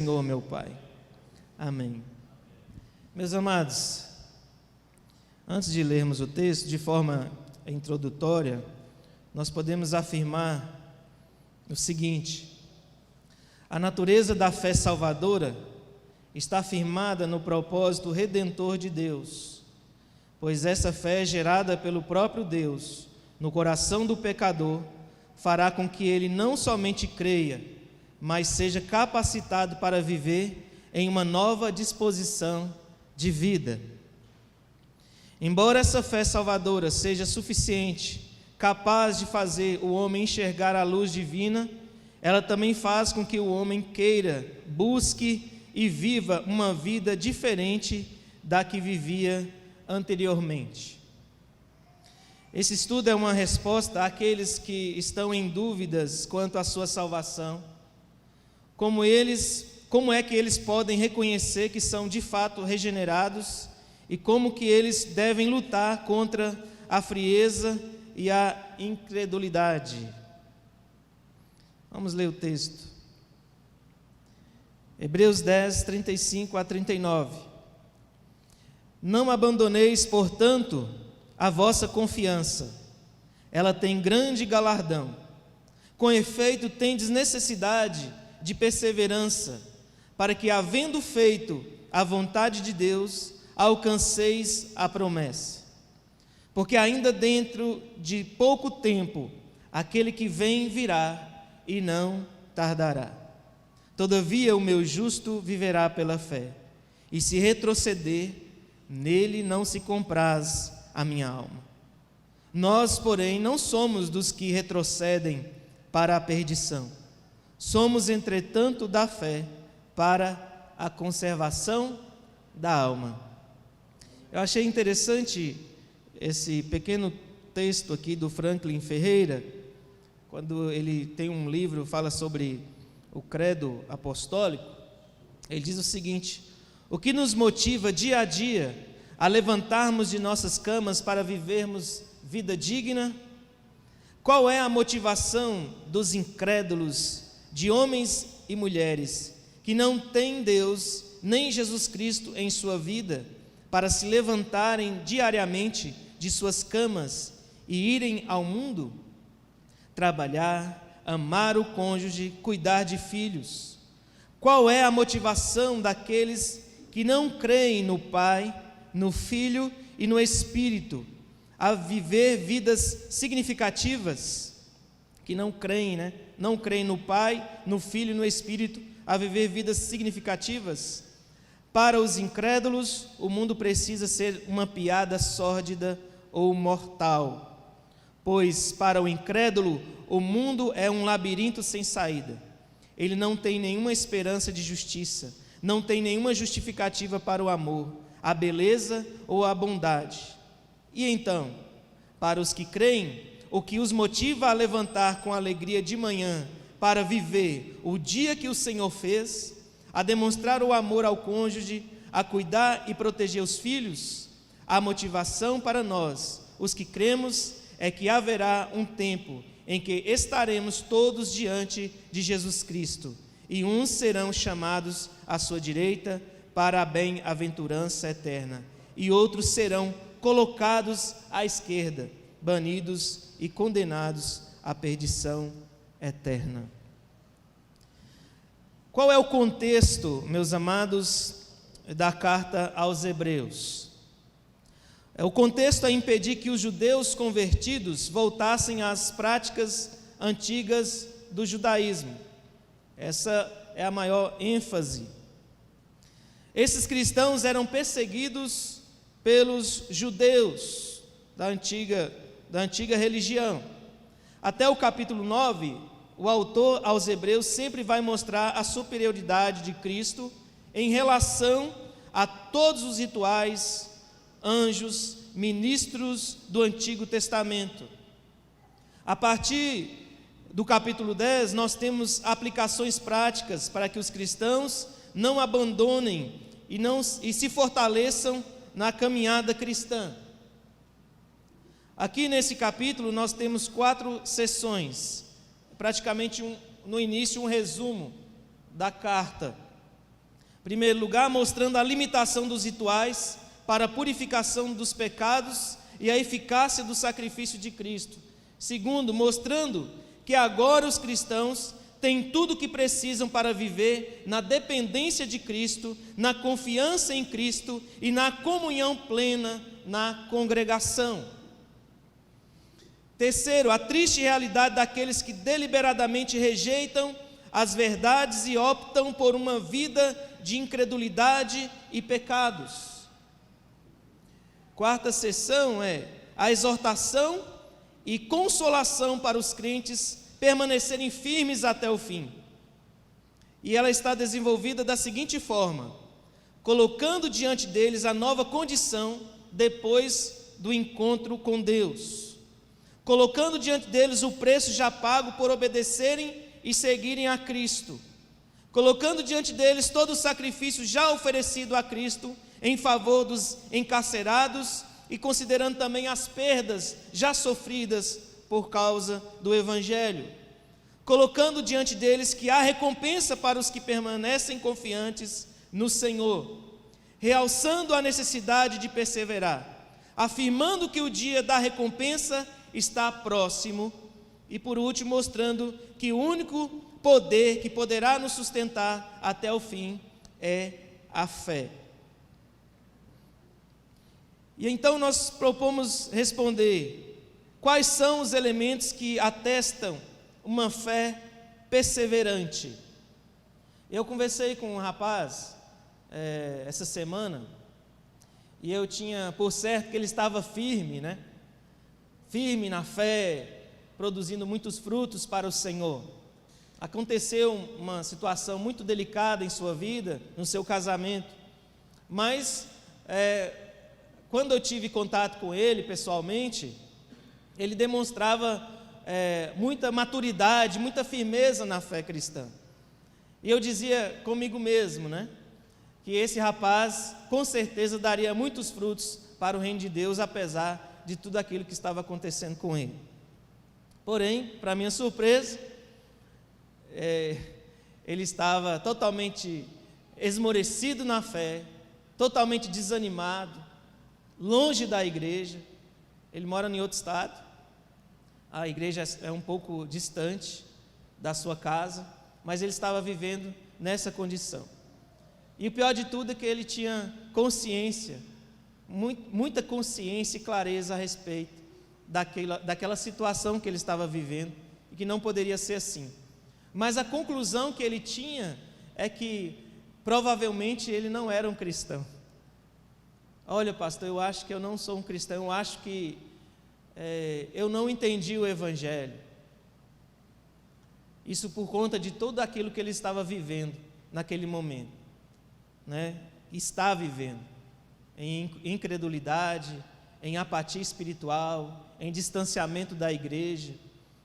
Senhor, meu Pai. Amém. Meus amados, antes de lermos o texto, de forma introdutória, nós podemos afirmar o seguinte: a natureza da fé salvadora está firmada no propósito redentor de Deus, pois essa fé gerada pelo próprio Deus no coração do pecador fará com que ele não somente creia, mas seja capacitado para viver em uma nova disposição de vida. Embora essa fé salvadora seja suficiente, capaz de fazer o homem enxergar a luz divina, ela também faz com que o homem queira, busque e viva uma vida diferente da que vivia anteriormente. Esse estudo é uma resposta àqueles que estão em dúvidas quanto à sua salvação. Como é que eles podem reconhecer que são de fato regenerados e como que eles devem lutar contra a frieza e a incredulidade. Vamos ler o texto. Hebreus 10, 35 a 39. Não abandoneis, portanto, a vossa confiança, ela tem grande galardão. Com efeito, tendes necessidade de perseverança, para que, havendo feito a vontade de Deus, alcanceis a promessa. Porque ainda dentro de pouco tempo, aquele que vem virá e não tardará. Todavia o meu justo viverá pela fé, e se retroceder, nele não se compraz a minha alma. Nós, porém, não somos dos que retrocedem para a perdição. Somos, entretanto, da fé para a conservação da alma. Eu achei interessante esse pequeno texto aqui do Franklin Ferreira, quando ele tem um livro, fala sobre o credo apostólico. Ele diz o seguinte: o que nos motiva dia a dia a levantarmos de nossas camas para vivermos vida digna? Qual é a motivação dos incrédulos, de homens e mulheres que não têm Deus nem Jesus Cristo em sua vida, para se levantarem diariamente de suas camas e irem ao mundo? Trabalhar, amar o cônjuge, cuidar de filhos. Qual é a motivação daqueles que não creem no Pai, no Filho e no Espírito, a viver vidas significativas? Que não creem, Não creem no Pai, no Filho e no Espírito, a viver vidas significativas. Para os incrédulos, o mundo precisa ser uma piada sórdida ou mortal, pois para o incrédulo, o mundo é um labirinto sem saída. Ele não tem nenhuma esperança de justiça, não tem nenhuma justificativa para o amor, a beleza ou a bondade. E então, para os que creem, o que os motiva a levantar com alegria de manhã para viver o dia que o Senhor fez, a demonstrar o amor ao cônjuge, a cuidar e proteger os filhos? A motivação para nós, os que cremos, é que haverá um tempo em que estaremos todos diante de Jesus Cristo, e uns serão chamados à sua direita para a bem-aventurança eterna, e outros serão colocados à esquerda, banidos e condenados à perdição eterna. Qual é o contexto, meus amados, da carta aos Hebreus? O contexto é impedir que os judeus convertidos voltassem às práticas antigas do judaísmo. Essa é a maior ênfase. Esses cristãos eram perseguidos pelos judeus da antiga religião. Até o capítulo 9, o autor aos Hebreus sempre vai mostrar a superioridade de Cristo em relação a todos os rituais, anjos, ministros do Antigo Testamento. A partir do capítulo 10, nós temos aplicações práticas para que os cristãos não abandonem e se fortaleçam na caminhada cristã. Aqui nesse capítulo nós temos 4 sessões, praticamente no início um resumo da carta. Em primeiro lugar, mostrando a limitação dos rituais para a purificação dos pecados e a eficácia do sacrifício de Cristo. Segundo, mostrando que agora os cristãos têm tudo o que precisam para viver na dependência de Cristo, na confiança em Cristo e na comunhão plena na congregação. Terceiro, a triste realidade daqueles que deliberadamente rejeitam as verdades e optam por uma vida de incredulidade e pecados. Quarta seção é a exortação e consolação para os crentes permanecerem firmes até o fim. E ela está desenvolvida da seguinte forma: colocando diante deles a nova condição depois do encontro com Deus, colocando diante deles o preço já pago por obedecerem e seguirem a Cristo, colocando diante deles todo o sacrifício já oferecido a Cristo em favor dos encarcerados e considerando também as perdas já sofridas por causa do Evangelho, colocando diante deles que há recompensa para os que permanecem confiantes no Senhor, realçando a necessidade de perseverar, afirmando que o dia da recompensa está próximo e, por último, mostrando que o único poder que poderá nos sustentar até o fim é a fé. E então nós propomos responder quais são os elementos que atestam uma fé perseverante. Eu conversei com um rapaz essa semana e eu tinha por certo que ele estava firme, né? Firme na fé, produzindo muitos frutos para o Senhor. Aconteceu uma situação muito delicada em sua vida, no seu casamento, mas quando eu tive contato com ele pessoalmente, ele demonstrava muita maturidade, muita firmeza na fé cristã. E eu dizia comigo mesmo, né, que esse rapaz com certeza daria muitos frutos para o reino de Deus, apesar de tudo aquilo que estava acontecendo com ele. Porém, para minha surpresa, ele estava totalmente esmorecido na fé, totalmente desanimado, longe da igreja. Ele mora em outro estado, a igreja é um pouco distante da sua casa, mas ele estava vivendo nessa condição. E o pior de tudo é que ele tinha consciência, muita consciência e clareza a respeito daquela situação que ele estava vivendo e que não poderia ser assim. Mas a conclusão que ele tinha é que provavelmente ele não era um cristão. Olha, pastor, eu acho que eu não sou um cristão, eu acho que eu não entendi o Evangelho. Isso por conta de tudo aquilo que ele estava vivendo naquele momento, né? Está vivendo em incredulidade, em apatia espiritual, em distanciamento da igreja,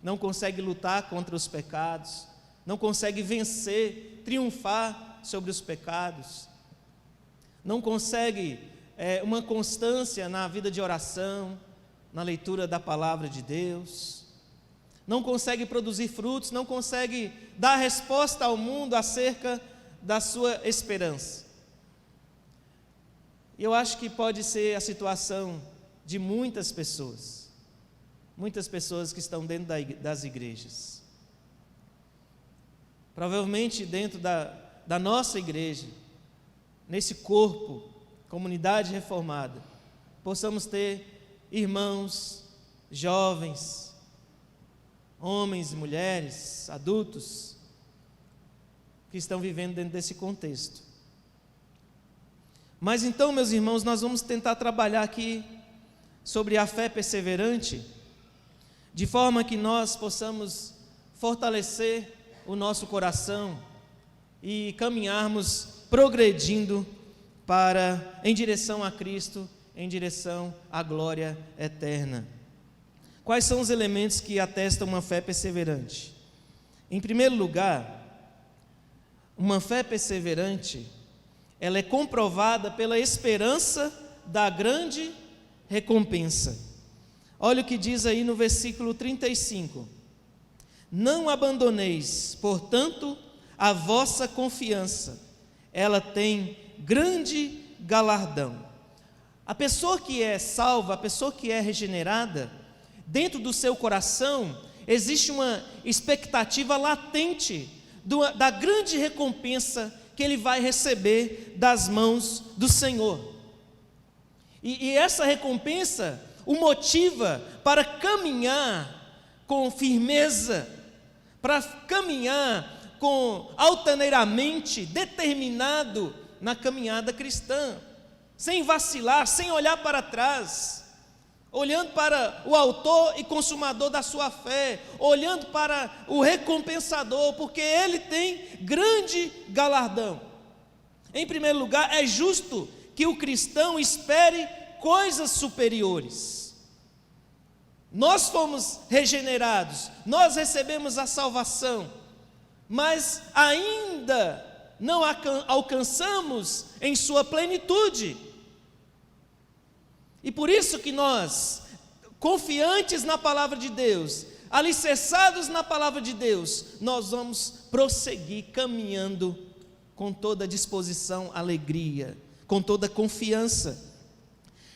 não consegue lutar contra os pecados, não consegue vencer, triunfar sobre os pecados, não consegue uma constância na vida de oração, na leitura da palavra de Deus, não consegue produzir frutos, não consegue dar resposta ao mundo acerca da sua esperança. E eu acho que pode ser a situação de muitas pessoas que estão dentro das igrejas. Provavelmente dentro da nossa igreja, nesse corpo, comunidade reformada, possamos ter irmãos, jovens, homens e mulheres, adultos, que estão vivendo dentro desse contexto. Mas então, meus irmãos, nós vamos tentar trabalhar aqui sobre a fé perseverante, de forma que nós possamos fortalecer o nosso coração e caminharmos progredindo em direção a Cristo, em direção à glória eterna. Quais são os elementos que atestam uma fé perseverante? Em primeiro lugar, uma fé perseverante, ela é comprovada pela esperança da grande recompensa. Olha o que diz aí no versículo 35: não abandoneis, portanto, a vossa confiança, ela tem grande galardão. A pessoa que é salva, a pessoa que é regenerada, dentro do seu coração existe uma expectativa latente da grande recompensa que ele vai receber das mãos do Senhor. E essa recompensa o motiva para caminhar com firmeza, para caminhar altaneiramente, determinado na caminhada cristã, sem vacilar, sem olhar para trás, olhando para o autor e consumador da sua fé, olhando para o recompensador, porque ele tem grande galardão. Em primeiro lugar, é justo que o cristão espere coisas superiores. Nós fomos regenerados, nós recebemos a salvação, mas ainda não alcançamos em sua plenitude. E por isso que nós, confiantes na palavra de Deus, alicerçados na palavra de Deus, nós vamos prosseguir caminhando com toda disposição, alegria, com toda confiança.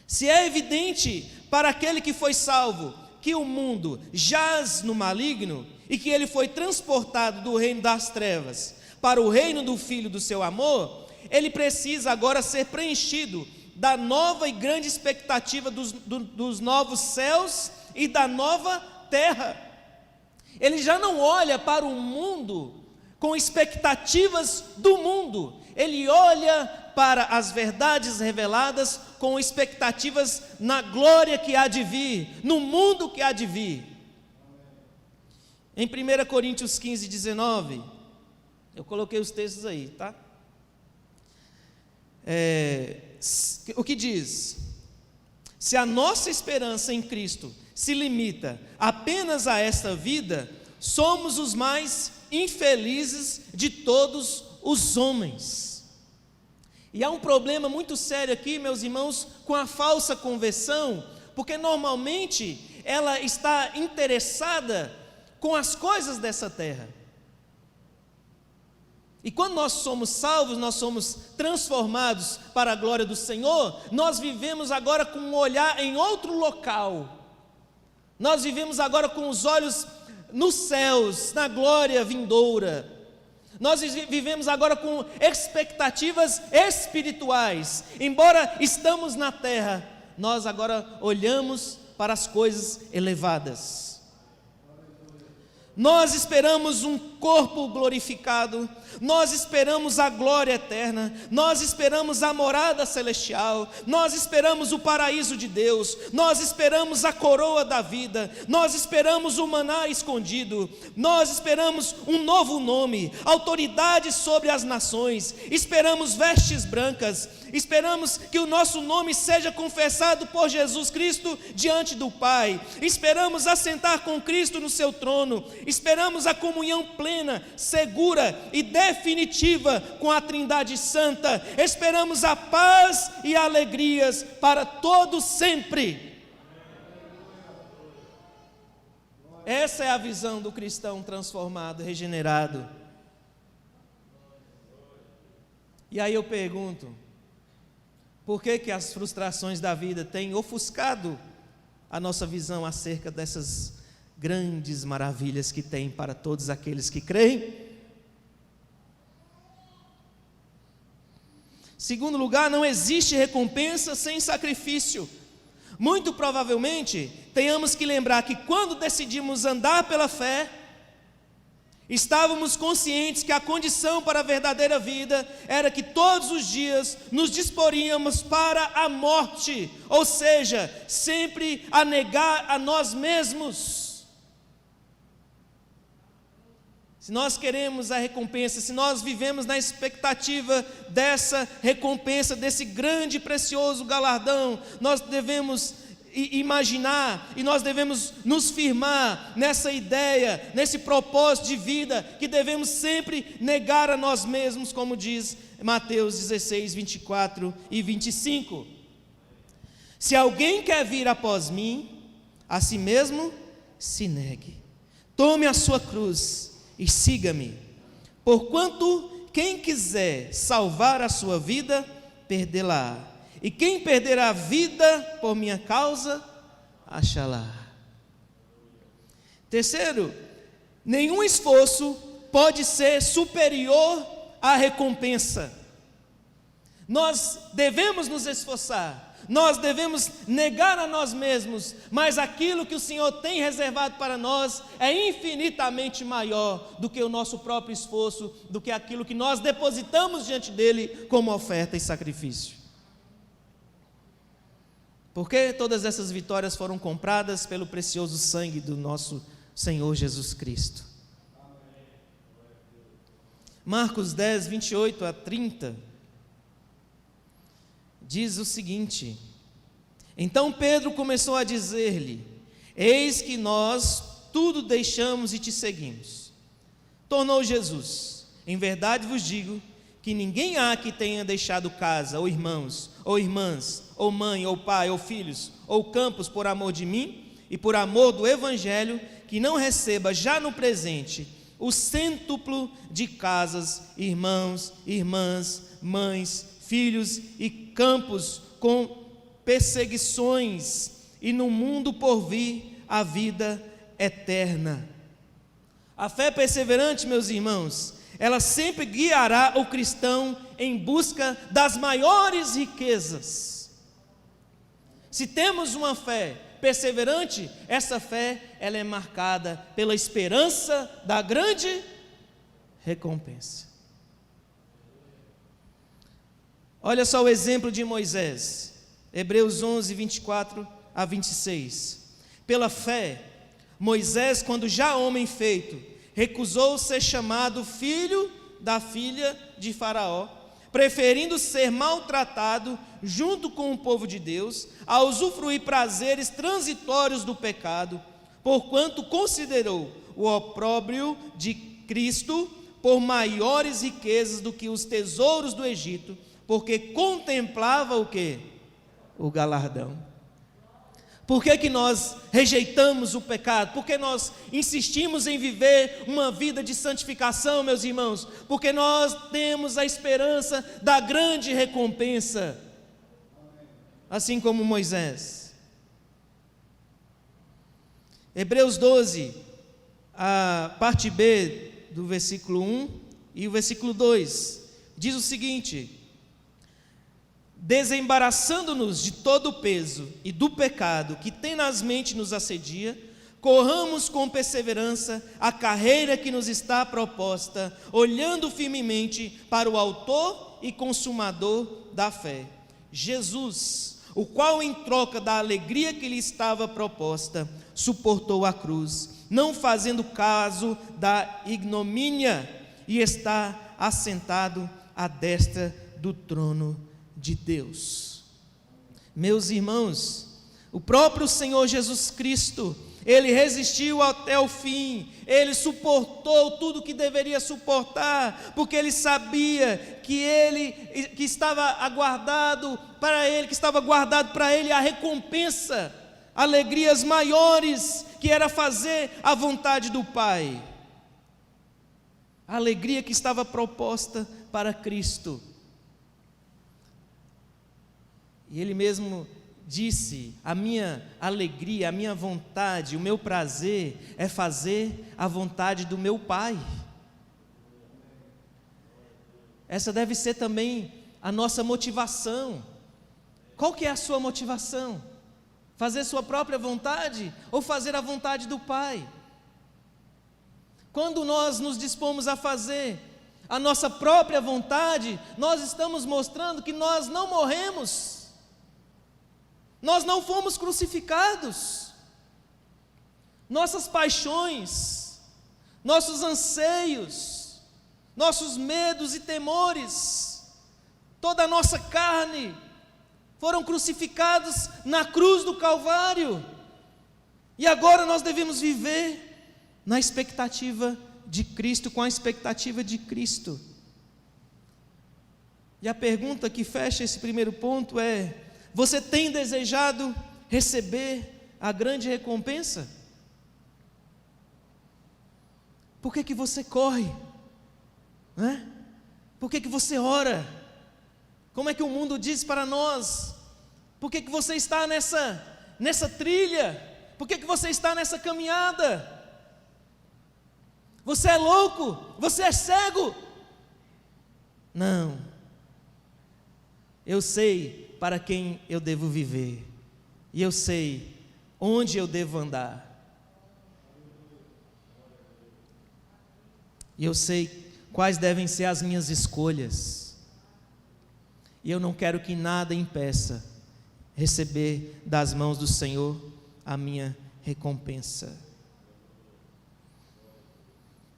Se é evidente para aquele que foi salvo que o mundo jaz no maligno e que ele foi transportado do reino das trevas para o reino do Filho do seu amor, ele precisa agora ser preenchido da nova e grande expectativa dos novos céus e da nova terra. Ele já não olha para o mundo com expectativas do mundo, ele olha para as verdades reveladas com expectativas na glória que há de vir, no mundo que há de vir. Em 1 Coríntios 15, 19, eu coloquei os textos aí, tá? O que diz? Se a nossa esperança em Cristo se limita apenas a esta vida, somos os mais infelizes de todos os homens. E há um problema muito sério aqui, meus irmãos, com a falsa conversão, porque normalmente ela está interessada com as coisas dessa terra. E quando nós somos salvos, nós somos transformados para a glória do Senhor, nós vivemos agora com um olhar em outro local. Nós vivemos agora com os olhos nos céus, na glória vindoura. Nós vivemos agora com expectativas espirituais. Embora estamos na terra, nós agora olhamos para as coisas elevadas. Nós esperamos um corpo glorificado, nós esperamos a glória eterna, nós esperamos a morada celestial, nós esperamos o paraíso de Deus, nós esperamos a coroa da vida, nós esperamos o maná escondido, nós esperamos um novo nome, autoridade sobre as nações, esperamos vestes brancas, esperamos que o nosso nome seja confessado por Jesus Cristo diante do Pai, esperamos assentar com Cristo no seu trono, esperamos a comunhão plena, segura e definitiva com a Trindade Santa, esperamos a paz e alegrias para todos sempre. Essa é a visão do cristão transformado, regenerado. E aí eu pergunto, por que as frustrações da vida têm ofuscado a nossa visão acerca dessas grandes maravilhas que tem para todos aqueles que creem? Segundo lugar, não existe recompensa sem sacrifício. Muito provavelmente, tenhamos que lembrar que quando decidimos andar pela fé, estávamos conscientes que a condição para a verdadeira vida era que todos os dias nos disporíamos para a morte, ou seja, sempre a negar a nós mesmos. Se nós queremos a recompensa, se nós vivemos na expectativa dessa recompensa, desse grande e precioso galardão, nós devemos imaginar e nós devemos nos firmar nessa ideia, nesse propósito de vida, que devemos sempre negar a nós mesmos, como diz Mateus 16, 24 e 25. Se alguém quer vir após mim, a si mesmo se negue, tome a sua cruz e siga-me. Porquanto quem quiser salvar a sua vida, perdê-la. E quem perder a vida por minha causa, achá-la. Terceiro, nenhum esforço pode ser superior à recompensa. Nós devemos nos esforçar, nós devemos negar a nós mesmos, mas aquilo que o Senhor tem reservado para nós é infinitamente maior do que o nosso próprio esforço, do que aquilo que nós depositamos diante dele como oferta e sacrifício. Porque todas essas vitórias foram compradas pelo precioso sangue do nosso Senhor Jesus Cristo. Marcos 10, 28 a 30, diz o seguinte: então Pedro começou a dizer-lhe: eis que nós tudo deixamos e te seguimos. Tornou Jesus: em verdade vos digo, que ninguém há que tenha deixado casa, ou irmãos, ou irmãs, ou mãe, ou pai, ou filhos, ou campos por amor de mim, e por amor do Evangelho, que não receba já no presente o cêntuplo de casas, irmãos, irmãs, mães, filhos e campos com perseguições, e no mundo por vir a vida eterna. A fé perseverante, meus irmãos, ela sempre guiará o cristão em busca das maiores riquezas. Se temos uma fé perseverante, essa fé ela é marcada pela esperança da grande recompensa. Olha só o exemplo de Moisés, Hebreus 11, 24 a 26. Pela fé, Moisés, quando já homem feito, recusou ser chamado filho da filha de Faraó, preferindo ser maltratado junto com o povo de Deus, a usufruir prazeres transitórios do pecado, porquanto considerou o opróbrio de Cristo por maiores riquezas do que os tesouros do Egito, porque contemplava o quê? O galardão. Por que nós rejeitamos o pecado? Por que nós insistimos em viver uma vida de santificação, meus irmãos? Porque nós temos a esperança da grande recompensa, assim como Moisés. Hebreus 12, a parte B do versículo 1 e o versículo 2, diz o seguinte: desembaraçando-nos de todo o peso e do pecado que tenazmente nos assedia, corramos com perseverança a carreira que nos está proposta, olhando firmemente para o autor e consumador da fé, Jesus, o qual, em troca da alegria que lhe estava proposta, suportou a cruz, não fazendo caso da ignomínia, e está assentado à destra do trono de Deus. Meus irmãos, o próprio Senhor Jesus Cristo, ele resistiu até o fim, ele suportou tudo que deveria suportar, porque ele sabia que estava aguardado para ele a recompensa, alegrias maiores, que era fazer a vontade do Pai, a alegria que estava proposta para Cristo. E ele mesmo disse: a minha alegria, a minha vontade, o meu prazer é fazer a vontade do meu Pai. Essa deve ser também a nossa motivação. Qual que é a sua motivação? Fazer sua própria vontade ou fazer a vontade do Pai? Quando nós nos dispomos a fazer a nossa própria vontade, nós estamos mostrando que nós não morremos. Nós não fomos crucificados. Nossas paixões, nossos anseios, nossos medos e temores, toda a nossa carne foram crucificados na cruz do Calvário. E agora nós devemos viver na expectativa de Cristo, com a expectativa de Cristo. E a pergunta que fecha esse primeiro ponto é: você tem desejado receber a grande recompensa? Por que você corre? Por que você ora? Como é que o mundo diz para nós? Por que você está nessa trilha? Por que você está nessa caminhada? Você é louco? Você é cego? Não. Eu sei para quem eu devo viver. E eu sei onde eu devo andar. E eu sei quais devem ser as minhas escolhas. E eu não quero que nada impeça receber das mãos do Senhor a minha recompensa.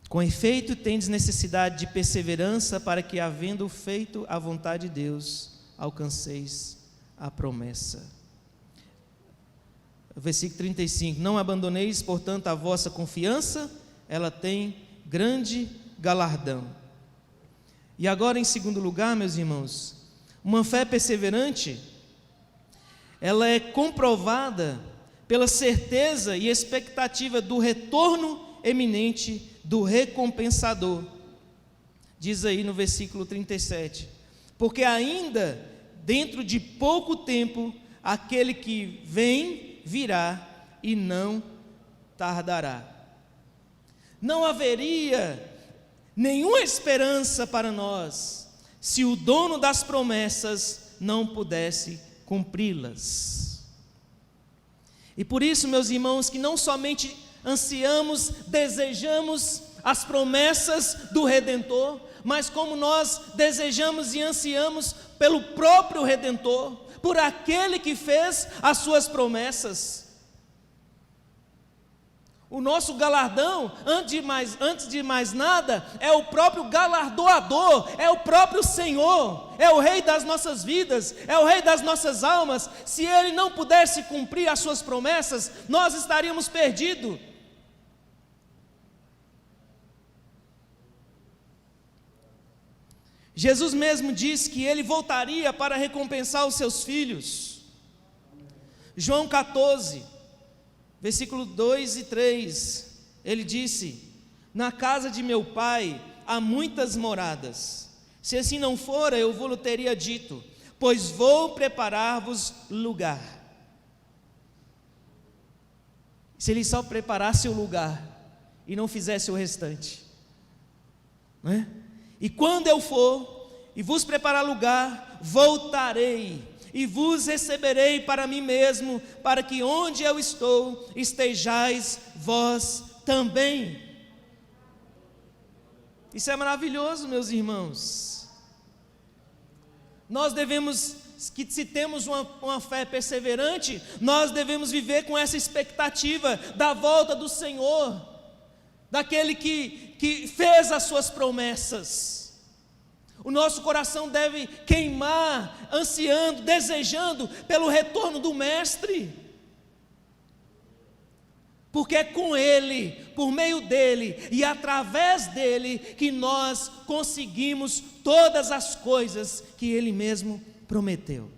Com efeito, tendes necessidade de perseverança, para que, havendo feito a vontade de Deus, alcanceis a promessa. Versículo 35: não abandoneis, portanto, a vossa confiança, ela tem grande galardão. E agora, em segundo lugar, meus irmãos, uma fé perseverante, ela é comprovada pela certeza e expectativa do retorno eminente do recompensador. Diz aí no versículo 37: porque ainda dentro de pouco tempo aquele que vem virá e não tardará. Não haveria nenhuma esperança para nós se o dono das promessas não pudesse cumpri-las. E por isso, meus irmãos, que não somente ansiamos, desejamos as promessas do Redentor, mas como nós desejamos e ansiamos pelo próprio Redentor, por aquele que fez as suas promessas. O nosso galardão, antes de mais nada, é o próprio galardoador, é o próprio Senhor, é o Rei das nossas vidas, é o Rei das nossas almas. Se Ele não pudesse cumprir as suas promessas, nós estaríamos perdidos. Jesus mesmo disse que Ele voltaria para recompensar os seus filhos. João 14, versículo 2 e 3, Ele disse: na casa de meu Pai há muitas moradas, se assim não fora, eu vou-lhe teria dito, pois vou preparar-vos lugar. Se Ele só preparasse o lugar e não fizesse o restante, não é? E quando eu for e vos preparar lugar, voltarei e vos receberei para mim mesmo, para que onde eu estou, estejais vós também. Isso é maravilhoso, meus irmãos. Nós devemos, que se temos uma fé perseverante, nós devemos viver com essa expectativa da volta do Senhor, daquele que fez as suas promessas. O nosso coração deve queimar, ansiando, desejando pelo retorno do Mestre, porque é com Ele, por meio dEle e através dEle que nós conseguimos todas as coisas que Ele mesmo prometeu.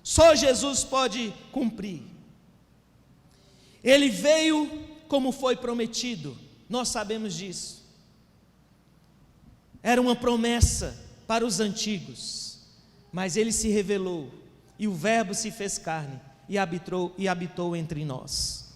Só Jesus pode cumprir. Ele veio como foi prometido, nós sabemos disso. Era uma promessa para os antigos, mas Ele se revelou, e o Verbo se fez carne, e habitou entre nós.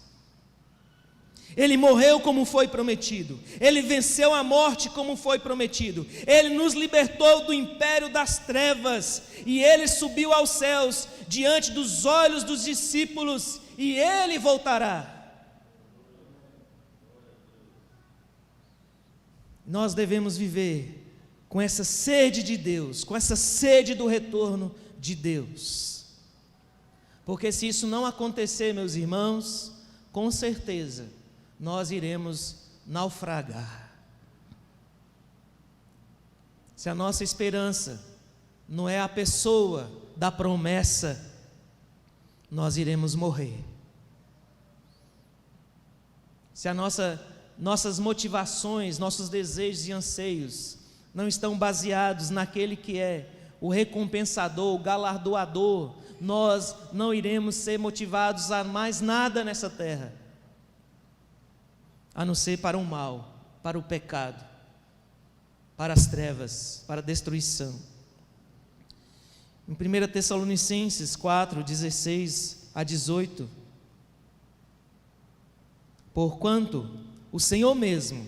Ele morreu como foi prometido, Ele venceu a morte como foi prometido, Ele nos libertou do império das trevas, e Ele subiu aos céus, diante dos olhos dos discípulos, e Ele voltará. Nós devemos viver com essa sede de Deus, com essa sede do retorno de Deus, porque se isso não acontecer, meus irmãos, com certeza nós iremos naufragar. Se a nossa esperança não é a pessoa da promessa, nós iremos morrer. Se nossas motivações, nossos desejos e anseios não estão baseados naquele que é o recompensador, o galardoador, nós não iremos ser motivados a mais nada nessa terra, a não ser para o mal, para o pecado, para as trevas, para a destruição. Em 1 Tessalonicenses 4, 16 a 18, porquanto o Senhor mesmo,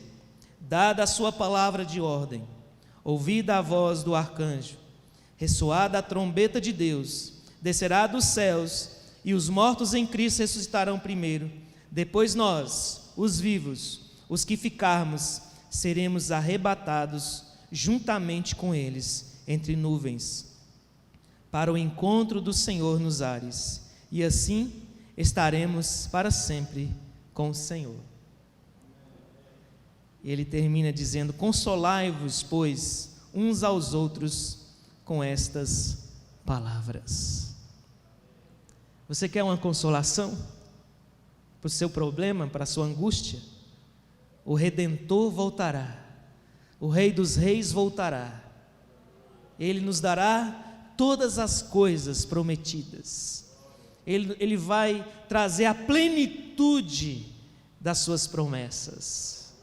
dada a sua palavra de ordem, ouvida a voz do arcanjo, ressoada a trombeta de Deus, descerá dos céus, e os mortos em Cristo ressuscitarão primeiro. Depois nós, os vivos, os que ficarmos, seremos arrebatados juntamente com eles entre nuvens, para o encontro do Senhor nos ares, e assim estaremos para sempre com o Senhor. E ele termina dizendo: consolai-vos, pois, uns aos outros com estas palavras. Você quer uma consolação para o seu problema, para a sua angústia? O Redentor voltará, o Rei dos Reis voltará, Ele nos dará todas as coisas prometidas, Ele vai trazer a plenitude das suas promessas.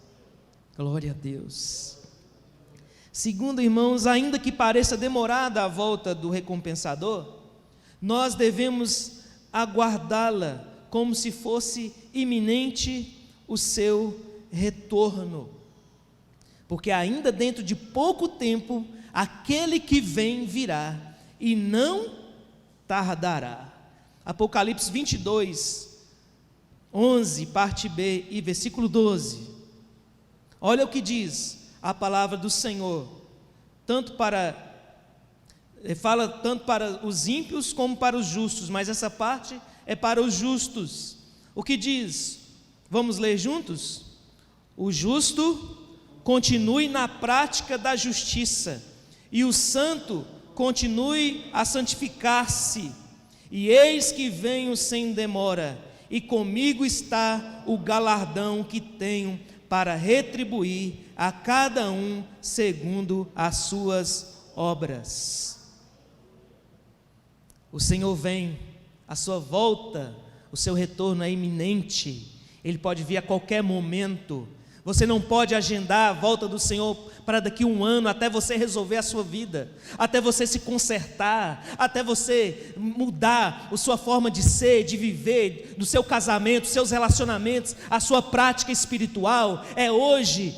Glória a Deus. Segundo, irmãos, ainda que pareça demorada a volta do recompensador, nós devemos aguardá-la como se fosse iminente o seu retorno, porque ainda dentro de pouco tempo aquele que vem virá e não tardará. Apocalipse 22, 11, parte B e versículo 12. Olha o que diz a palavra do Senhor, fala tanto para os ímpios como para os justos, mas essa parte é para os justos. O que diz? Vamos ler juntos? O justo continue na prática da justiça, e o santo continue a santificar-se. E eis que venho sem demora, e comigo está o galardão que tenho para retribuir a cada um segundo as suas obras. O Senhor vem, a sua volta, o seu retorno é iminente, Ele pode vir a qualquer momento. Você não pode agendar a volta do Senhor para daqui a um ano, até você resolver a sua vida, até você se consertar, até você mudar a sua forma de ser, de viver, do seu casamento, seus relacionamentos, a sua prática espiritual. É hoje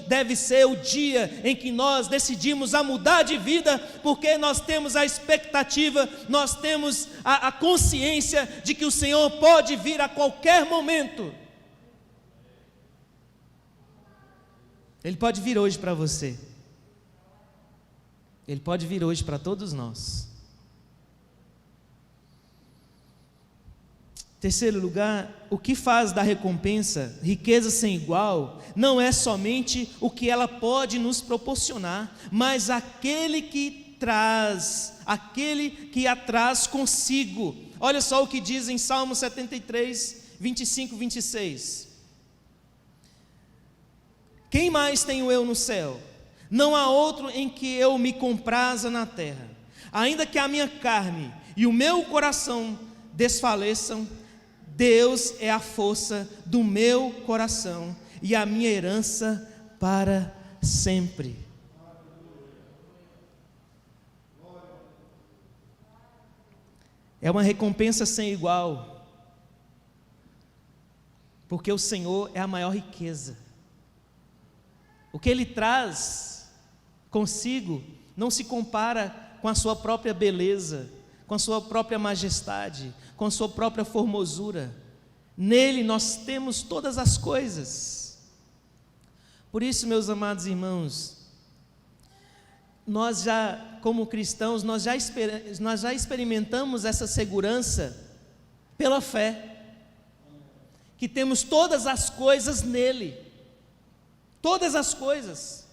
deve ser o dia em que nós decidimos a mudar de vida, porque nós temos a expectativa, nós temos a consciência de que o Senhor pode vir a qualquer momento. Ele pode vir hoje para você, Ele pode vir hoje para todos nós. Terceiro lugar, o que faz da recompensa riqueza sem igual, não é somente o que ela pode nos proporcionar, mas aquele que a traz consigo. Olha só o que diz em Salmo 73, 25, 26. Quem mais tenho eu no céu? Não há outro em que eu me compraza na terra. Ainda que a minha carne e o meu coração desfaleçam, Deus é a força do meu coração e a minha herança para sempre. É uma recompensa sem igual, porque o Senhor é a maior riqueza. O que Ele traz consigo não se compara com a sua própria beleza, com a sua própria majestade, com a sua própria formosura. Nele nós temos todas as coisas. Por isso, meus amados irmãos, nós já, como cristãos, nós já experimentamos essa segurança pela fé, que temos todas as coisas nele. Todas as coisas.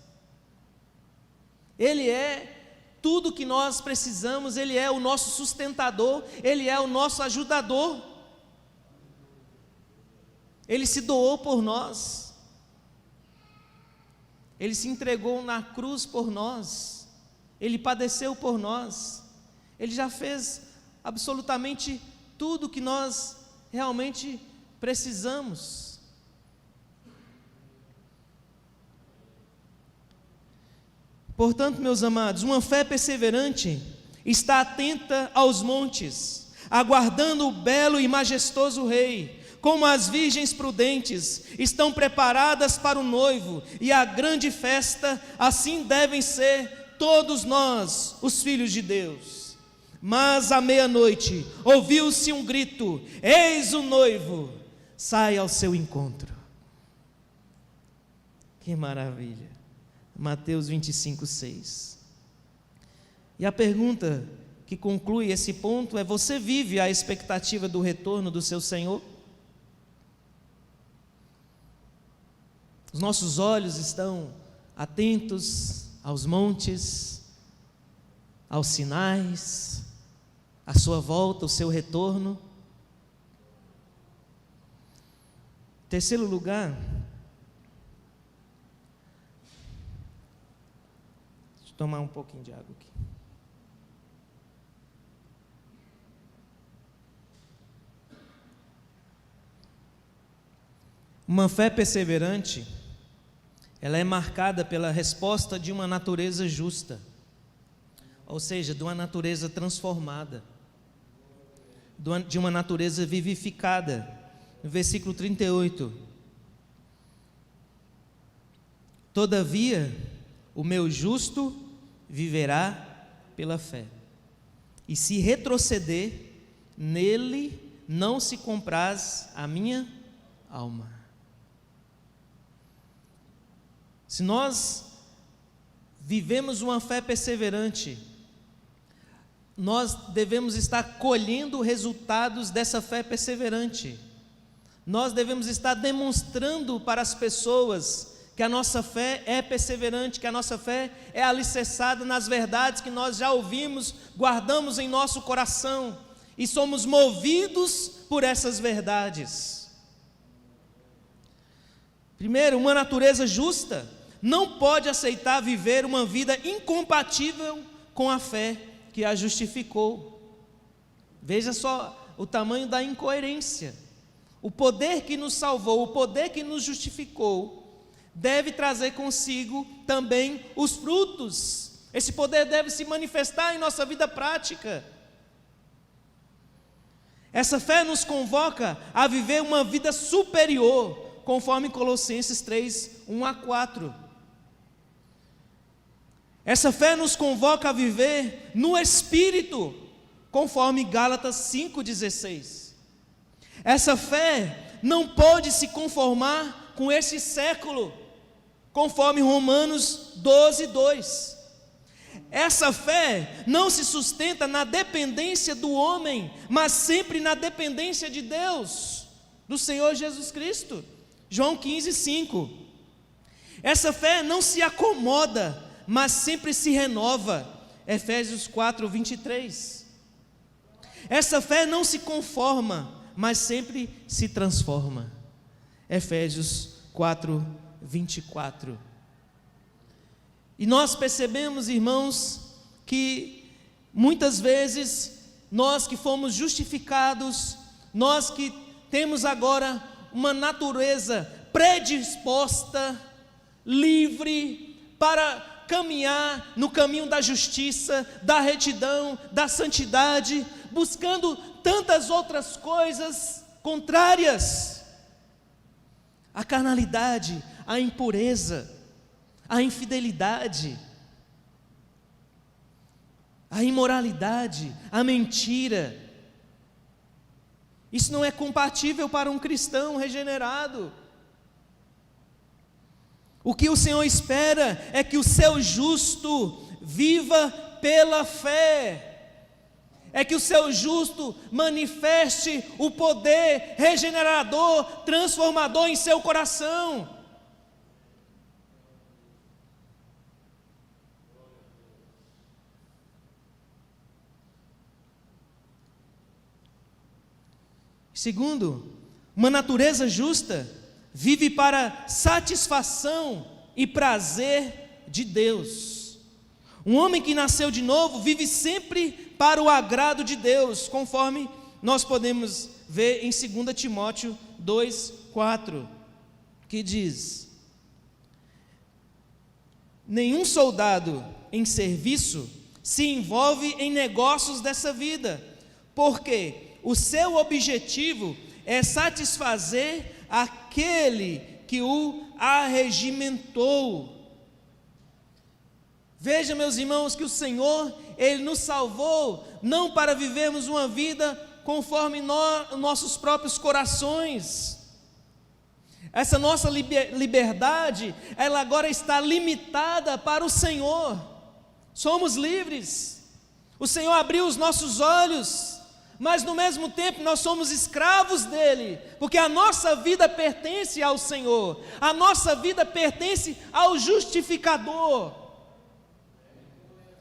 Ele é tudo que nós precisamos, Ele é o nosso sustentador, Ele é o nosso ajudador. Ele se doou por nós, Ele se entregou na cruz por nós, Ele padeceu por nós, Ele já fez absolutamente tudo que nós realmente precisamos. Portanto, meus amados, uma fé perseverante está atenta aos montes, aguardando o belo e majestoso Rei. Como as virgens prudentes estão preparadas para o noivo e a grande festa, assim devem ser todos nós, os filhos de Deus. Mas à meia-noite ouviu-se um grito: eis o noivo, sai ao seu encontro. Que maravilha! Mateus 25:6. E a pergunta que conclui esse ponto é: você vive a expectativa do retorno do seu Senhor? Os nossos olhos estão atentos aos montes, aos sinais, a sua volta, o seu retorno. Em terceiro lugar, deixa eu tomar um pouquinho de água aqui. Uma fé perseverante, ela é marcada pela resposta de uma natureza justa, ou seja, de uma natureza transformada, de uma natureza vivificada. No versículo 38: todavia, o meu justo viverá pela fé, e se retroceder, nele não se compraz a minha alma. Se nós vivemos uma fé perseverante, nós devemos estar colhendo resultados dessa fé perseverante. Nós devemos estar demonstrando para as pessoas que a nossa fé é perseverante, que a nossa fé é alicerçada nas verdades que nós já ouvimos, guardamos em nosso coração e somos movidos por essas verdades. Primeiro, uma natureza justa não pode aceitar viver uma vida incompatível com a fé que a justificou. Veja só o tamanho da incoerência. O poder que nos salvou, o poder que nos justificou, deve trazer consigo também os frutos. Esse poder deve se manifestar em nossa vida prática. Essa fé nos convoca a viver uma vida superior, conforme Colossenses 3, 1-4. Essa fé nos convoca a viver no Espírito, conforme Gálatas 5,16. Essa fé não pode se conformar com esse século, conforme Romanos 12:2. Essa fé não se sustenta na dependência do homem, mas sempre na dependência de Deus, do Senhor Jesus Cristo. João 15:5. Essa fé não se acomoda, mas sempre se renova. Efésios 4:23. Essa fé não se conforma, mas sempre se transforma. Efésios 4:24. E nós percebemos, irmãos, que muitas vezes nós que fomos justificados, nós que temos agora uma natureza predisposta, livre para caminhar no caminho da justiça, da retidão, da santidade, buscando tantas outras coisas contrárias à carnalidade, à impureza, à infidelidade, à imoralidade, à mentira. Isso não é compatível para um cristão regenerado. O que o Senhor espera é que o seu justo viva pela fé, é que o seu justo manifeste o poder regenerador, transformador em seu coração. Segundo, uma natureza justa vive para satisfação e prazer de Deus. Um homem que nasceu de novo vive sempre para o agrado de Deus, conforme nós podemos ver em 2 Timóteo 2:4, que diz: Nenhum soldado em serviço se envolve em negócios dessa vida, porque o seu objetivo é satisfazer aquele que o arregimentou. Veja, meus irmãos, que o Senhor, Ele nos salvou não para vivermos uma vida conforme nossos próprios corações. Essa nossa liberdade, ela agora está limitada para o Senhor. Somos livres. O Senhor abriu os nossos olhos, mas no mesmo tempo nós somos escravos dele, porque a nossa vida pertence ao Senhor, a nossa vida pertence ao justificador,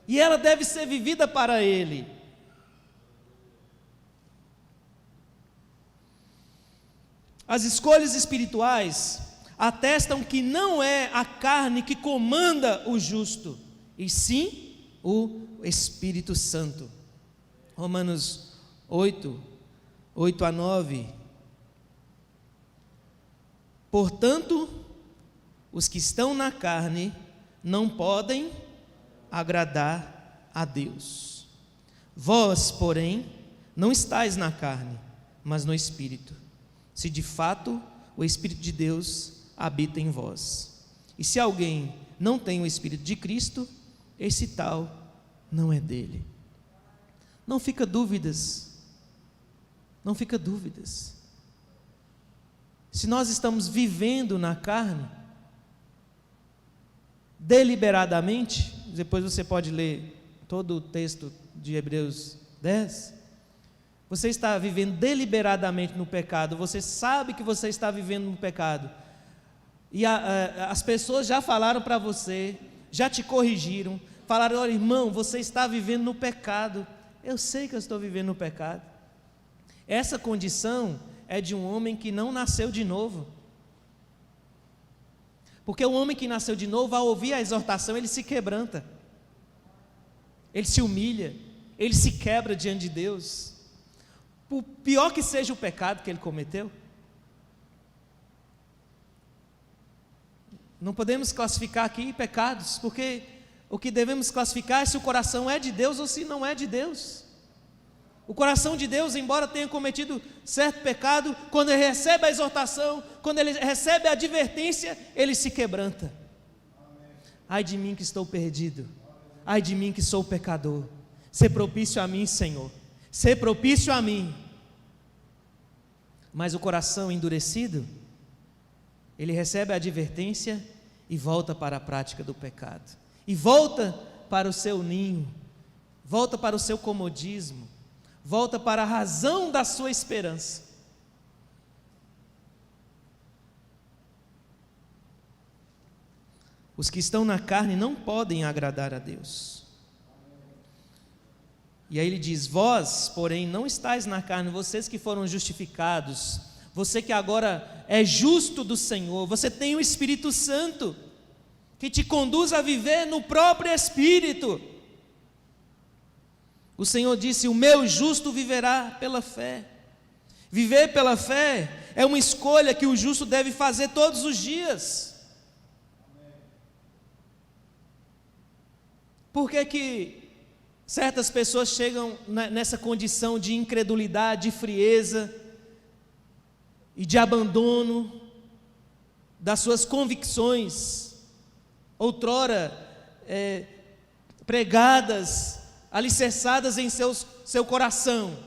e ela deve ser vivida para ele. As escolhas espirituais atestam que não é a carne que comanda o justo, e sim o Espírito Santo. Romanos 8:8-9. Portanto, os que estão na carne não podem agradar a Deus. Vós, porém, não estáis na carne, mas no Espírito, se de fato o Espírito de Deus habita em vós. E se alguém não tem o Espírito de Cristo, esse tal não é dele. Não fica dúvidas. Não fica dúvidas. Se nós estamos vivendo na carne, deliberadamente, depois você pode ler todo o texto de Hebreus 10, você está vivendo deliberadamente no pecado, você sabe que você está vivendo no pecado, e as pessoas já falaram para você, já te corrigiram, falaram: olha, irmão, você está vivendo no pecado. Eu sei que eu estou vivendo no pecado. Essa condição é de um homem que não nasceu de novo, porque o homem que nasceu de novo, ao ouvir a exortação, ele se quebranta, ele se humilha, ele se quebra diante de Deus, por pior que seja o pecado que ele cometeu. Não podemos classificar aqui pecados, porque o que devemos classificar é se o coração é de Deus ou se não é de Deus. O coração de Deus, embora tenha cometido certo pecado, quando ele recebe a exortação, quando ele recebe a advertência, ele se quebranta. Ai de mim que estou perdido, ai de mim que sou pecador, sê propício a mim, Senhor, sê propício a mim. Mas o coração endurecido, ele recebe a advertência e volta para a prática do pecado, e volta para o seu ninho, volta para o seu comodismo, volta para a razão da sua esperança. Os que estão na carne não podem agradar a Deus. E aí ele diz: vós, porém, não estáis na carne, vocês que foram justificados, você que agora é justo do Senhor, você tem o Espírito Santo, que te conduz a viver no próprio Espírito. O Senhor disse: o meu justo viverá pela fé. Viver pela fé é uma escolha que o justo deve fazer todos os dias. Por que certas pessoas chegam nessa condição de incredulidade, de frieza e de abandono das suas convicções, outrora pregadas, alicerçadas em seu coração?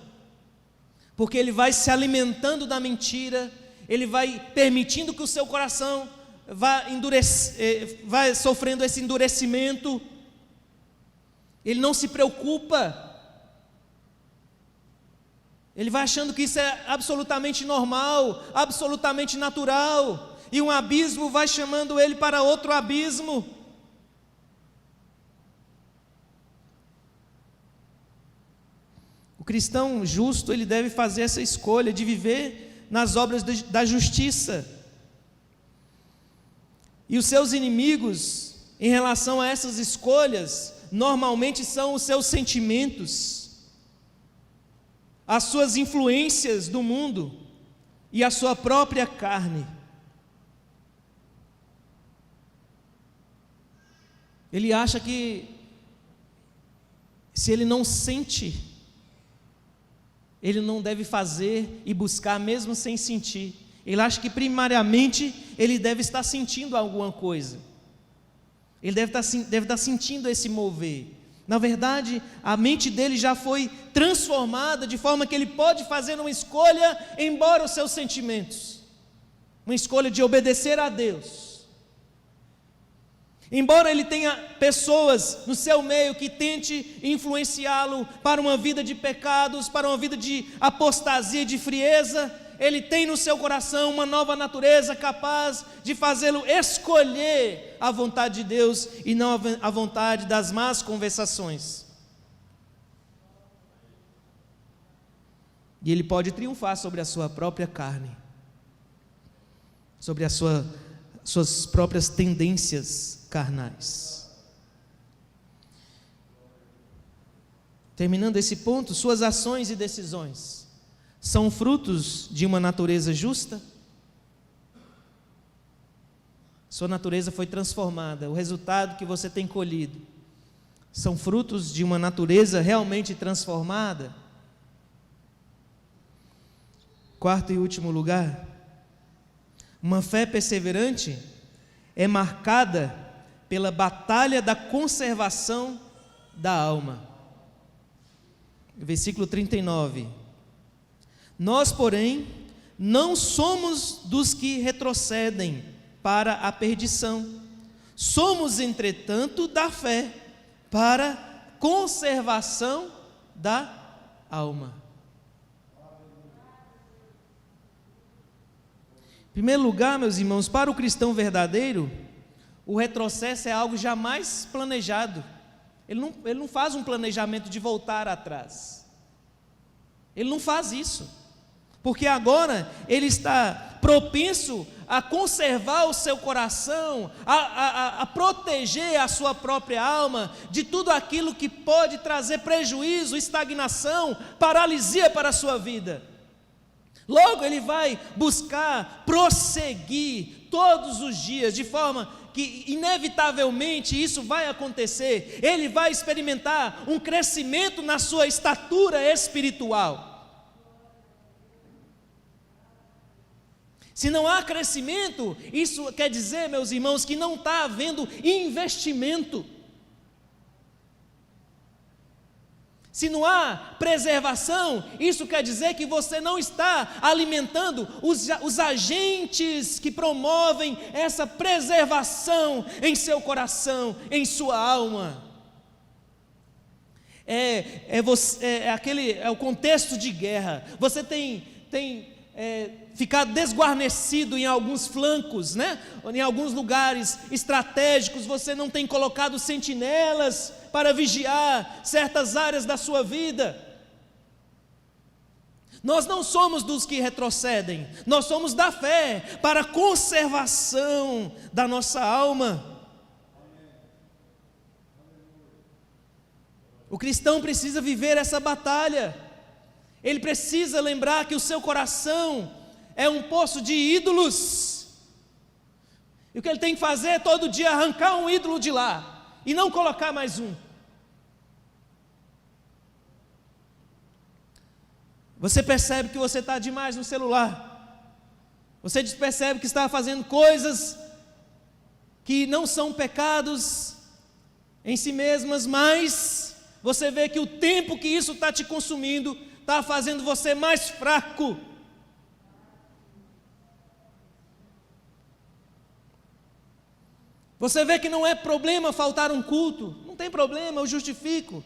Porque ele vai se alimentando da mentira, ele vai permitindo que o seu coração vai sofrendo esse endurecimento. Ele não se preocupa, ele vai achando que isso é absolutamente normal, absolutamente natural, e um abismo vai chamando ele para outro abismo. O cristão justo, ele deve fazer essa escolha de viver nas obras da justiça. E os seus inimigos, em relação a essas escolhas, normalmente são os seus sentimentos, as suas influências do mundo e a sua própria carne. Ele acha que se ele não sente, ele não deve fazer e buscar mesmo sem sentir. Ele acha que primariamente ele deve estar sentindo alguma coisa. Ele deve estar sentindo esse mover. Na verdade, a mente dele já foi transformada de forma que ele pode fazer uma escolha, embora os seus sentimentos. Uma escolha de obedecer a Deus. Embora ele tenha pessoas no seu meio que tente influenciá-lo para uma vida de pecados, para uma vida de apostasia e de frieza, ele tem no seu coração uma nova natureza capaz de fazê-lo escolher a vontade de Deus e não a vontade das más conversações. E ele pode triunfar sobre a sua própria carne, sobre suas próprias tendências carnais. Terminando esse ponto, suas ações e decisões são frutos de uma natureza justa? Sua natureza foi transformada, o resultado que você tem colhido são frutos de uma natureza realmente transformada? Quarto e último lugar, uma fé perseverante é marcada pela batalha da conservação da alma. Versículo 39. Nós, porém, não somos dos que retrocedem para a perdição. Somos, entretanto, da fé para conservação da alma. Em primeiro lugar, meus irmãos, para o cristão verdadeiro, o retrocesso é algo jamais planejado. Ele não faz um planejamento de voltar atrás. Ele não faz isso. Porque agora ele está propenso a conservar o seu coração, a proteger a sua própria alma de tudo aquilo que pode trazer prejuízo, estagnação, paralisia para a sua vida. Logo ele vai buscar prosseguir todos os dias, de forma que inevitavelmente isso vai acontecer. Ele vai experimentar um crescimento na sua estatura espiritual. Se não há crescimento, isso quer dizer, meus irmãos, que não está havendo investimento. Se não há preservação, isso quer dizer que você não está alimentando os agentes que promovem essa preservação em seu coração, em sua alma. É o contexto de guerra. Você tem ficado desguarnecido em alguns flancos, né? Em alguns lugares estratégicos, você não tem colocado sentinelas para vigiar certas áreas da sua vida. Nós não somos dos que retrocedem, nós somos da fé para a conservação da nossa alma. O cristão precisa viver essa batalha. Ele precisa lembrar que o seu coração é um poço de ídolos. E o que ele tem que fazer todo dia é arrancar um ídolo de lá e não colocar mais um. Você percebe que você está demais no celular. Você percebe que está fazendo coisas que não são pecados em si mesmas, mas você vê que o tempo que isso está te consumindo está fazendo você mais fraco. Você vê que não é problema faltar um culto, não tem problema, eu justifico.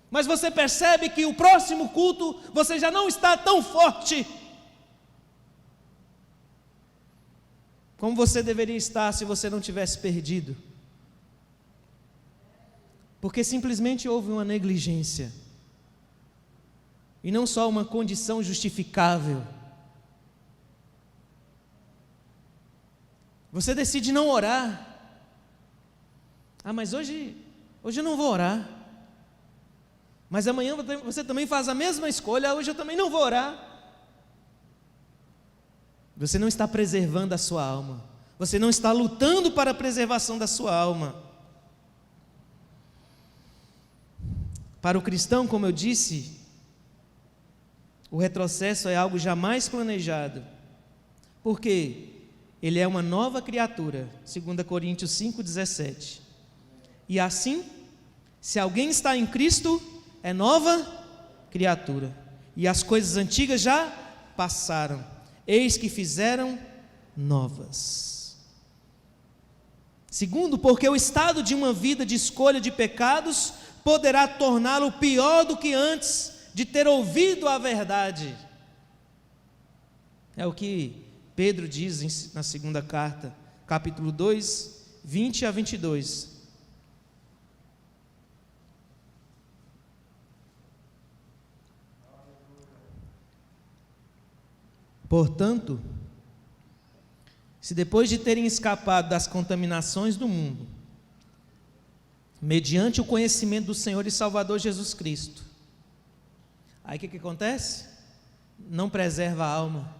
Mas você percebe que o próximo culto você já não está tão forte como você deveria estar se você não tivesse perdido. Porque simplesmente houve uma negligência. E não só uma condição justificável. Você decide não orar. Mas hoje eu não vou orar. Mas amanhã você também faz a mesma escolha. Hoje eu também não vou orar. Você não está preservando a sua alma. Você não está lutando para a preservação da sua alma. Para o cristão, como eu disse, o retrocesso é algo jamais planejado, porque ele é uma nova criatura, 2 Coríntios 5,17. E assim, se alguém está em Cristo, é nova criatura, e as coisas antigas já passaram, eis que fizeram novas. Segundo, porque o estado de uma vida de escolha de pecados poderá torná-lo pior do que antes de ter ouvido a verdade. É o que Pedro diz na segunda carta, capítulo 2, 20 a 22. Portanto, se depois de terem escapado das contaminações do mundo, mediante o conhecimento do Senhor e Salvador Jesus Cristo, aí o que acontece? Não preserva a alma,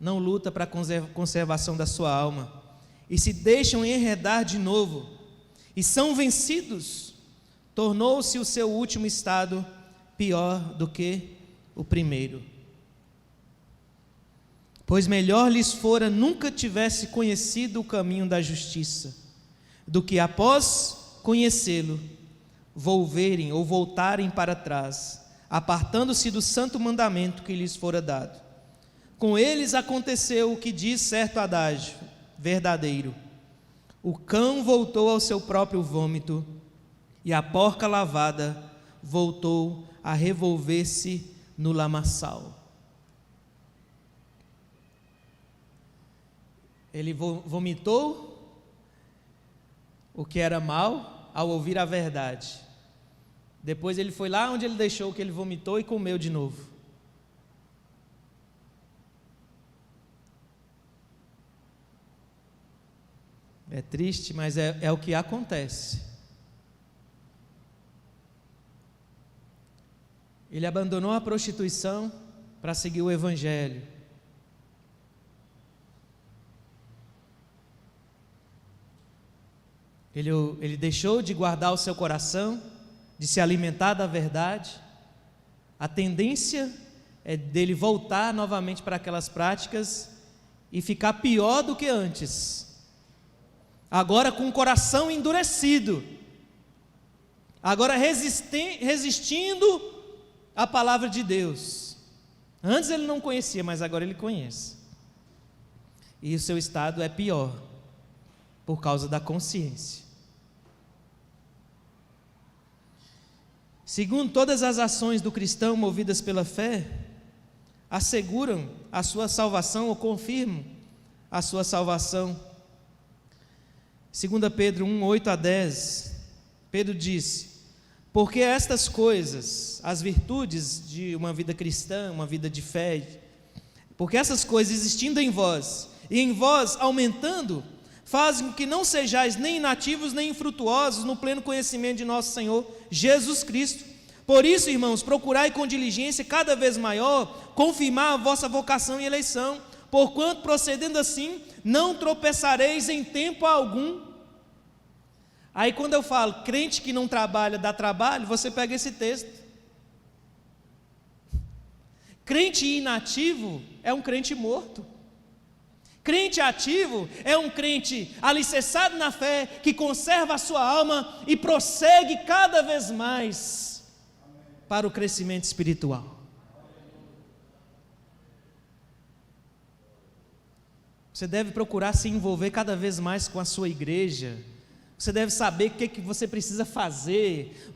não luta para a conservação da sua alma, e se deixam enredar de novo, e são vencidos, tornou-se o seu último estado pior do que o primeiro. Pois melhor lhes fora nunca tivesse conhecido o caminho da justiça, do que após conhecê-lo, volverem ou voltarem para trás, apartando-se do santo mandamento que lhes fora dado. Com eles aconteceu o que diz certo adágio verdadeiro: o cão voltou ao seu próprio vômito, e a porca lavada voltou a revolver-se no lamaçal. Ele vomitou o que era mal ao ouvir a verdade. Depois ele foi lá onde ele deixou o que ele vomitou e comeu de novo. É triste, mas é o que acontece. Ele abandonou a prostituição para seguir o Evangelho. Ele deixou de guardar o seu coração, de se alimentar da verdade. A tendência é dele voltar novamente para aquelas práticas e ficar pior do que antes. Agora com o coração endurecido, agora resistindo à palavra de Deus. Antes ele não conhecia, mas agora ele conhece. E o seu estado é pior, por causa da consciência. Segundo, todas as ações do cristão movidas pela fé asseguram a sua salvação ou confirmam a sua salvação. 2 Pedro 1, 8 a 10, Pedro disse: porque estas coisas, as virtudes de uma vida cristã, uma vida de fé, porque essas coisas existindo em vós, e em vós aumentando, fazem com que não sejais nem inativos nem infrutuosos no pleno conhecimento de nosso Senhor Jesus Cristo. Por isso, irmãos, procurai com diligência cada vez maior confirmar a vossa vocação e eleição, porquanto procedendo assim, não tropeçareis em tempo algum. Aí quando eu falo crente que não trabalha dá trabalho, você pega esse texto. Crente inativo é um crente morto. Crente ativo é um crente alicerçado na fé, que conserva a sua alma e prossegue cada vez mais para o crescimento espiritual. Você deve procurar se envolver cada vez mais com a sua igreja. Você deve saber o que você precisa fazer,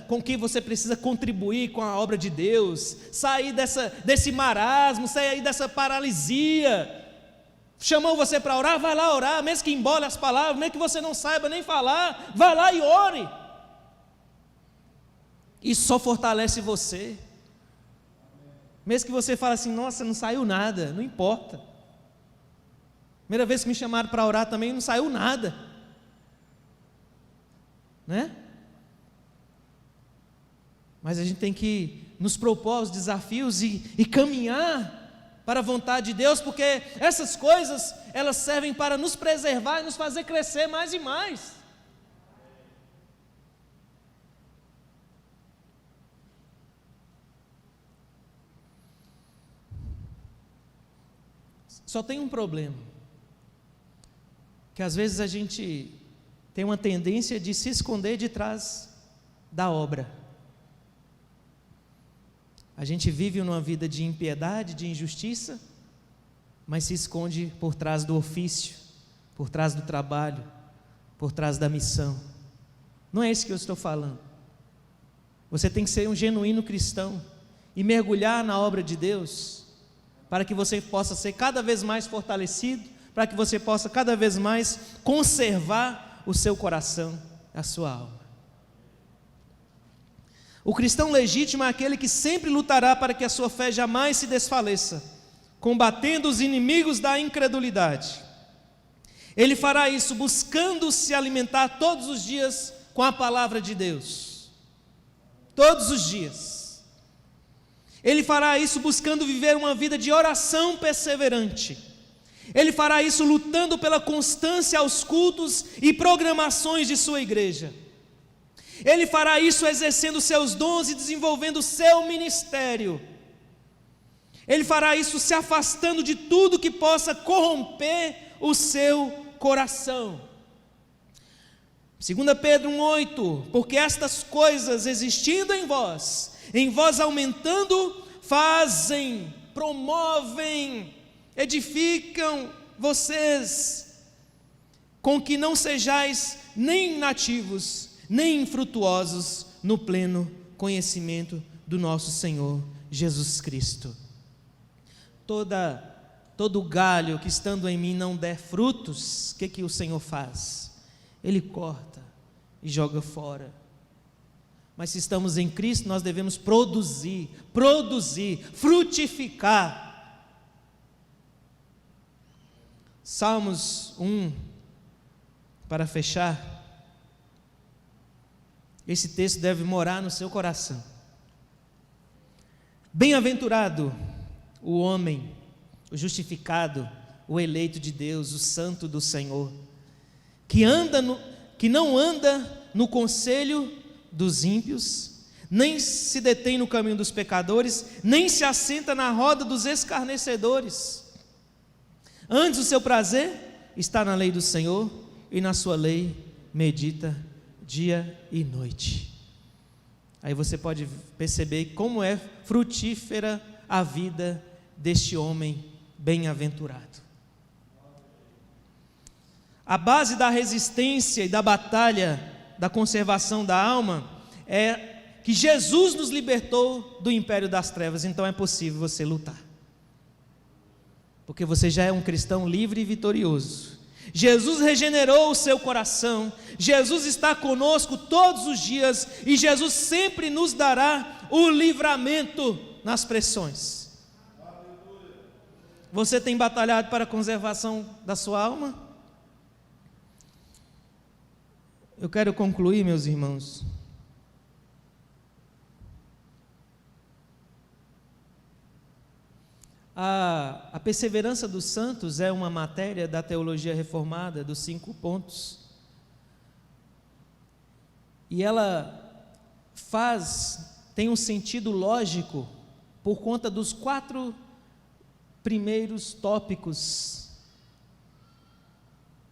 com que você precisa contribuir com a obra de Deus, sair desse marasmo, sair dessa paralisia. Chamou você para orar, vai lá orar, mesmo que embole as palavras, mesmo que você não saiba nem falar, vai lá e ore. Isso só fortalece você. Mesmo que você fale assim: nossa, não saiu nada, não importa. Primeira vez que me chamaram para orar também não saiu nada, né? Mas a gente tem que nos propor os desafios e caminhar para a vontade de Deus, porque essas coisas, elas servem para nos preservar e nos fazer crescer mais e mais. Só tem um problema, que às vezes a gente tem uma tendência de se esconder de trás da obra. A gente vive numa vida de impiedade, de injustiça, mas se esconde por trás do ofício, por trás do trabalho, por trás da missão. Não é isso que eu estou falando. Você tem que ser um genuíno cristão e mergulhar na obra de Deus, para que você possa ser cada vez mais fortalecido, para que você possa cada vez mais conservar o seu coração, a sua alma. O cristão legítimo é aquele que sempre lutará para que a sua fé jamais se desfaleça, combatendo os inimigos da incredulidade. Ele fará isso buscando se alimentar todos os dias com a palavra de Deus. Todos os dias. Ele fará isso buscando viver uma vida de oração perseverante. Ele fará isso lutando pela constância aos cultos e programações de sua igreja. Ele fará isso exercendo seus dons e desenvolvendo o seu ministério. Ele fará isso se afastando de tudo que possa corromper o seu coração. 2 Pedro 1,8: porque estas coisas existindo em vós aumentando, fazem, promovem, edificam vocês, com que não sejais nem nativos, nem infrutuosos no pleno conhecimento do nosso Senhor Jesus Cristo. Todo galho que estando em mim não der frutos, o que o Senhor faz? Ele corta e joga fora. Mas se estamos em Cristo, nós devemos produzir, frutificar. Salmos 1, para fechar. Esse texto deve morar no seu coração. Bem-aventurado o homem, o justificado, o eleito de Deus, o santo do Senhor, que não anda no conselho dos ímpios, nem se detém no caminho dos pecadores, nem se assenta na roda dos escarnecedores. Antes o seu prazer está na lei do Senhor, e na sua lei medita dia e noite. Aí você pode perceber como é frutífera a vida deste homem bem-aventurado. A base da resistência e da batalha da conservação da alma é que Jesus nos libertou do império das trevas. Então é possível você lutar, porque você já é um cristão livre e vitorioso. Jesus regenerou o seu coração, Jesus está conosco todos os dias, e Jesus sempre nos dará o livramento nas pressões. Você tem batalhado para a conservação da sua alma? Eu quero concluir, meus irmãos. A perseverança dos santos é uma matéria da teologia reformada, dos 5 pontos. E ela tem um sentido lógico por conta dos 4 primeiros tópicos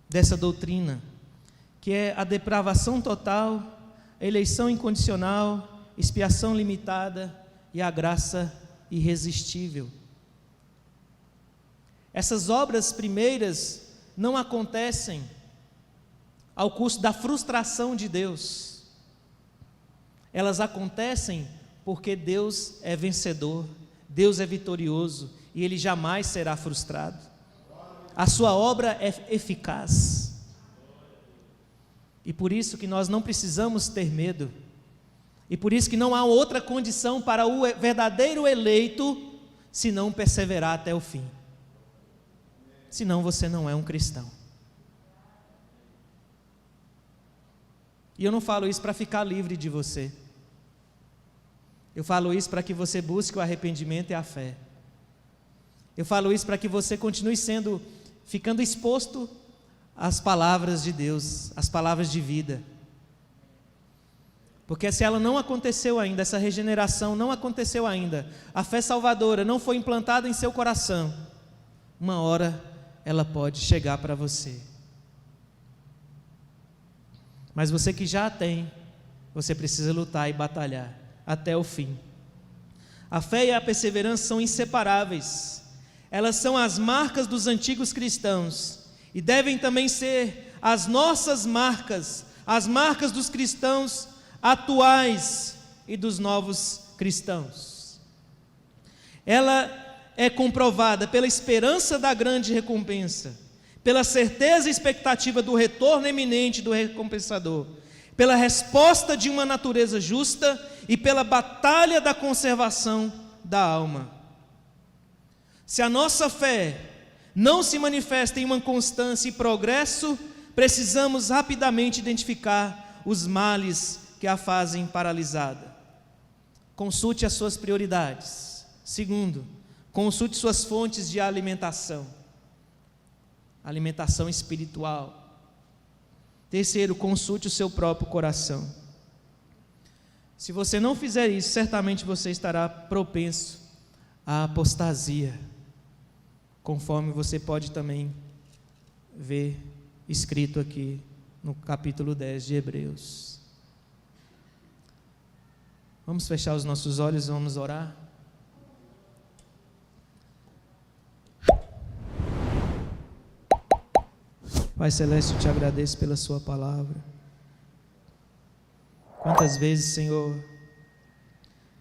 dessa doutrina, que é a depravação total, a eleição incondicional, expiação limitada e a graça irresistível. Essas obras primeiras não acontecem ao custo da frustração de Deus. Elas acontecem porque Deus é vencedor, Deus é vitorioso, e Ele jamais será frustrado. A sua obra é eficaz. E por isso que nós não precisamos ter medo. E por isso que não há outra condição para o verdadeiro eleito senão perseverar até o fim. Senão você não é um cristão. E eu não falo isso para ficar livre de você. Eu falo isso para que você busque o arrependimento e a fé. Eu falo isso para que você continue ficando exposto às palavras de Deus, às palavras de vida. Porque se ela não aconteceu ainda, essa regeneração não aconteceu ainda, a fé salvadora não foi implantada em seu coração, uma hora ela pode chegar para você. Mas você que já a tem, você precisa lutar e batalhar até o fim. A fé e a perseverança são inseparáveis. Elas são as marcas dos antigos cristãos e devem também ser as nossas marcas, as marcas dos cristãos atuais e dos novos cristãos. Ela é comprovada pela esperança da grande recompensa, pela certeza e expectativa do retorno iminente do recompensador, pela resposta de uma natureza justa e pela batalha da conservação da alma. Se a nossa fé não se manifesta em uma constância e progresso, precisamos rapidamente identificar os males que a fazem paralisada. Consulte as suas prioridades. Segundo, consulte suas fontes de alimentação espiritual. Terceiro, consulte o seu próprio coração. Se você não fizer isso, certamente você estará propenso à apostasia, conforme você pode também ver escrito aqui no capítulo 10 de Hebreus. Vamos fechar os nossos olhos e vamos orar. Pai Celeste, eu te agradeço pela sua palavra. Quantas vezes, Senhor,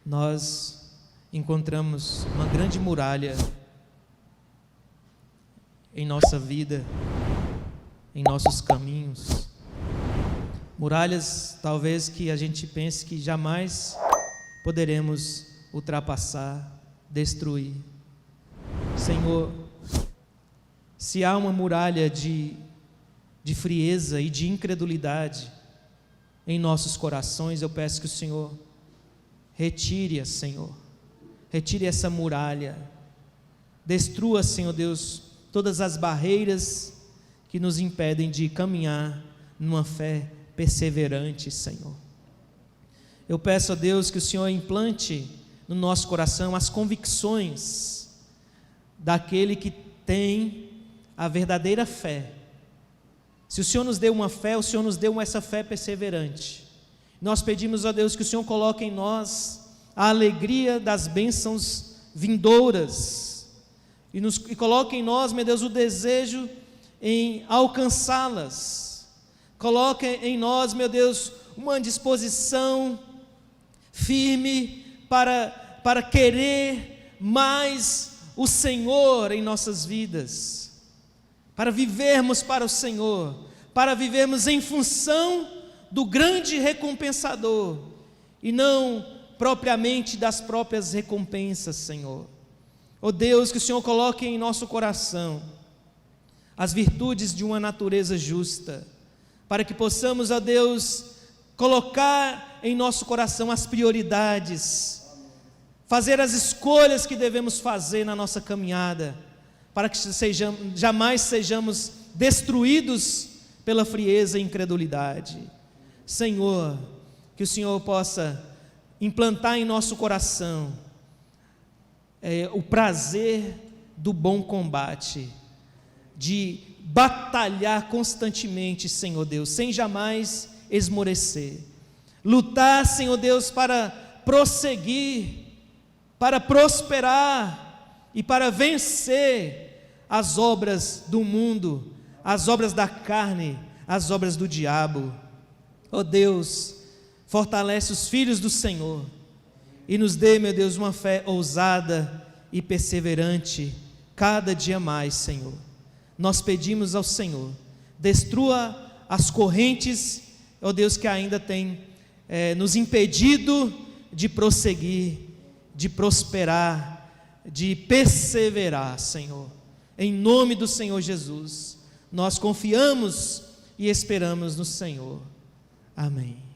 nós encontramos uma grande muralha em nossa vida, em nossos caminhos, muralhas talvez que a gente pense que jamais poderemos ultrapassar, destruir. Senhor, se há uma muralha de frieza e de incredulidade em nossos corações, eu peço que o Senhor retire-a, Senhor, retire essa muralha, destrua, Senhor Deus, todas as barreiras que nos impedem de caminhar numa fé perseverante, Senhor. Eu peço a Deus que o Senhor implante no nosso coração as convicções daquele que tem a verdadeira fé. Se o Senhor nos deu uma fé, o Senhor nos deu essa fé perseverante. Nós pedimos a Deus que o Senhor coloque em nós a alegria das bênçãos vindouras e coloque em nós, meu Deus, o desejo em alcançá-las. Coloque em nós, meu Deus, uma disposição firme para querer mais o Senhor em nossas vidas, para vivermos para o Senhor, para vivermos em função do grande recompensador e não propriamente das próprias recompensas, Senhor. Ó Deus, que o Senhor coloque em nosso coração as virtudes de uma natureza justa, para que possamos, ó Deus, colocar em nosso coração as prioridades, fazer as escolhas que devemos fazer na nossa caminhada, para que jamais sejamos destruídos pela frieza e incredulidade. Senhor, que o Senhor possa implantar em nosso coração o prazer do bom combate, de batalhar constantemente, Senhor Deus, sem jamais esmorecer, lutar, Senhor Deus, para prosseguir, para prosperar e para vencer as obras do mundo, as obras da carne, as obras do diabo. Ó Deus, fortalece os filhos do Senhor e nos dê, meu Deus, uma fé ousada e perseverante cada dia mais, Senhor. Nós pedimos ao Senhor, destrua as correntes, ó Deus, que ainda tem nos impedido de prosseguir, de prosperar, de perseverar, Senhor. Em nome do Senhor Jesus, nós confiamos e esperamos no Senhor. Amém.